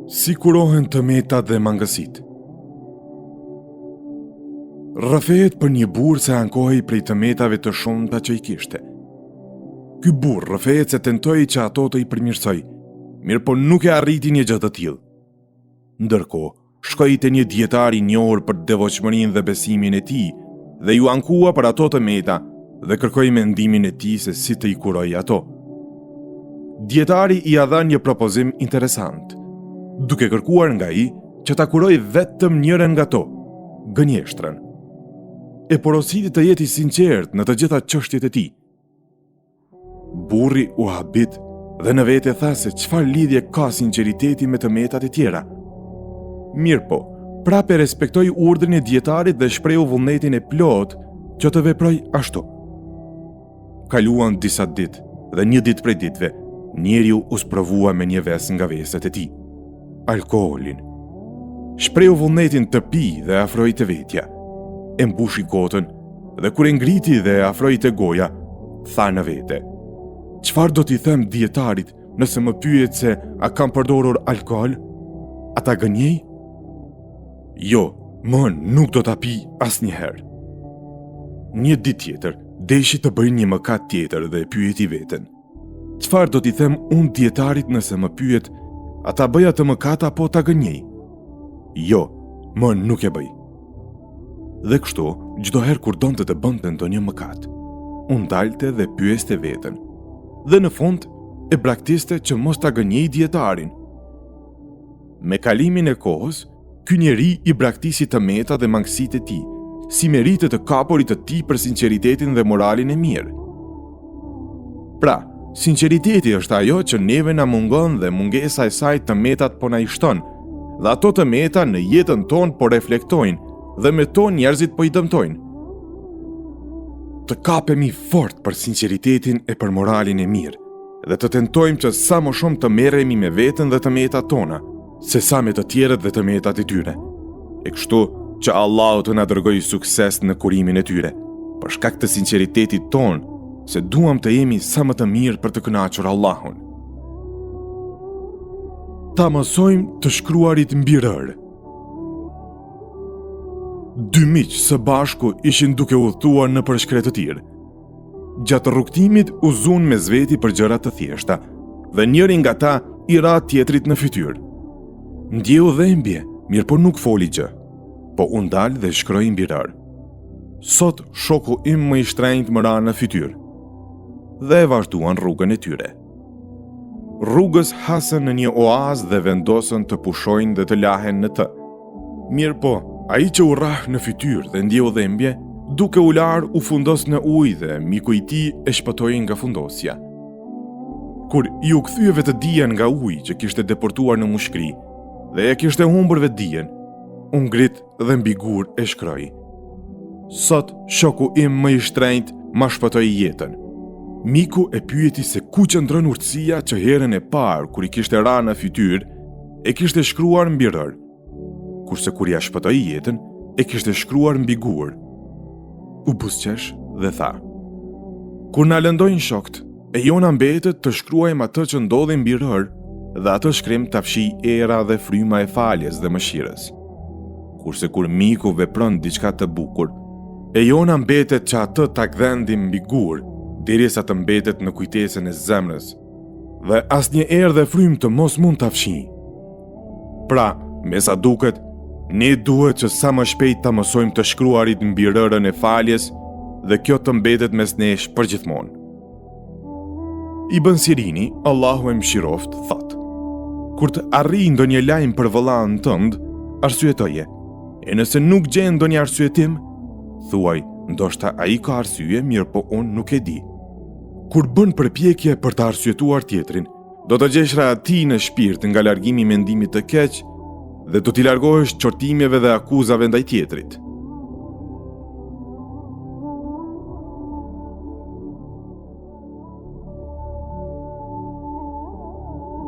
Si kurohen tëmetat dhe mangësit. Rrëfehet për një burr se ankohej prej tëmetave të shumta që i kishte. Ky burr rrëfehet se tentoi që ato të i përmirësoj, mirë po nuk e arriti një gjë të tillë. Ndërkohë, shkoi te një dietar i njohur për devotshmërinë dhe besimin e tij dhe ju ankua për ato tëmeta dhe kërkoi mendimin e tij se si të i kuroj ato. Dietari i ia dha një propozim interesant, duke kërkuar nga ai që ta kuroj vetëm njërin nga to, gënjeshtrën. E porositi të jeti sinqert në të gjitha çështjet e tij. Burri u habit dhe në vete tha se çfarë lidhje ka sinqeriteti me tëmetat e tjera. Mirë po, prape respektoi urdhrin e dietarit dhe shprehu vullnetin e plot që të veproj ashtu. Kaluan disa ditë dhe një ditë prej ditëve, njeriu u sprovua me një ves nga veset e tij, alkoolin. Shprehu vullnetin të pi dhe afroi te vetja. E mbushi kotën dhe kur e ngriti dhe afroi te goja, tha në vete: "Çfarë do t'i them dietarit nëse më pyet se a kam përdorur alkool? Ata gënjej? Jo, nuk do t'a pi asnjëherë." Një ditë tjetër, deshi të bëj një mëkat tjetër dhe pyeti veten: "Çfarë do t'i them unë dietarit nëse më pyet, a ta bëj atë mëkat apo ta gënjej? Jo, nuk e bëj." Dhe kështu, çdo herë kur donte të bënte ndonjë mëkat, u ndalte dhe pyeste veten. Dhe në fund e braktiste që mos ta gënjej dietarin. Me kalimin e kohës, ky njeri i braktisi tëmetat dhe mangësitë e tij, si merite të kapurit të tij për sinqeritetin dhe moralin e mirë. Pra, sinqeriteti është ajo që neve na mungon dhe mungesa e saj tëmetat po na i shton, dhe ato tëmeta në jetën tonë po reflektojnë dhe me to njerëzit po i dëmtojnë. Të kapemi fort për sinqeritetin e për moralin e mirë dhe të tentojmë që sa më shumë të merremi me veten dhe tëmetat tona, se sa me të tjerët dhe tëmetat e tyre. E kështu që Allahu të na dërgojë sukses në kurimin e tyre, për shkak të sinqeritetit tonë, se duam të jemi sa më të mirë për të kënaqur Allahun. Ta mësojmë të shkruarit mbi rër. Dy miq së bashku ishin duke udhëtuar në përshkretëtir. Gjatë rrugtimit u zun me zveti për gjëra të thjeshta dhe njëri nga ta i ra tjetrit në fytyrë. Ndjeu dhimbje, mirë po nuk foli gjë, po u ndal dhe shkroi mbi rër: "Sot shoku im më i shtrenjtë më ra në fytyrë." Dhe e vazhduan rrugën e tyre. Rrugës hasën në një oazë dhe vendosën të pushojnë dhe të lahen në të. Mirë po, ai që u rrah në fytyrë dhe ndjeu dhimbje, duke u larë u fundos në ujë dhe miku i tij e shpëtoi nga fundosja. Kur i u kthye vetëdija nga uji që kishte deportuar në mushkëri dhe e kishte humbur vetëdijen, u ngrit dhe mbi gur e shkroi: "Sot shoku im më i shtrenjtë ma shpëtoi jetën." Miku e pyeti se ku qëndron urtësia që herën e parë kur i kishte ra në fytyrë e kishte shkruar mbi rër, kurse kur ja shpëtoi jetën e kishte shkruar mbi gur. U buzëqesh dhe tha: "Kur na lëndojnë shokt, e jona mbetet të shkruajmë atë që ndodhi mbi rër dhe atë shkrim ta fshij era dhe fryma e faljes dhe mëshirës. Kurse kur miku vepron diçka të bukur, e jona mbetet që atë ta gdhendim mbi gur, derisa të mbetet në kujtesën e zemrës, dhe asnjë erë dhe frymë të mos mund ta fshijë. Pra, me sa duket, ne duhet që sa më shpejt ta mësojmë të shkruarit mbi rërën e faljes dhe kjo të mbetet mes nesh përgjithmonë." Ibn Sirini, Allahu e mëshiroft, thot: "Kur të arrijë ndonjë lajm për vëllain tënd, arsyetoje. E nëse nuk gjen ndonjë arsyetim, thuaj, ndoshta ai ka arsye, mirë po unë nuk e di. Kur bën përpjekje për të arsyetuar tjetrin, do të gjeshra ati në shpirt nga largimi i mendimit të keq dhe do t'i largohesh qortimeve dhe akuzave ndaj tjetrit."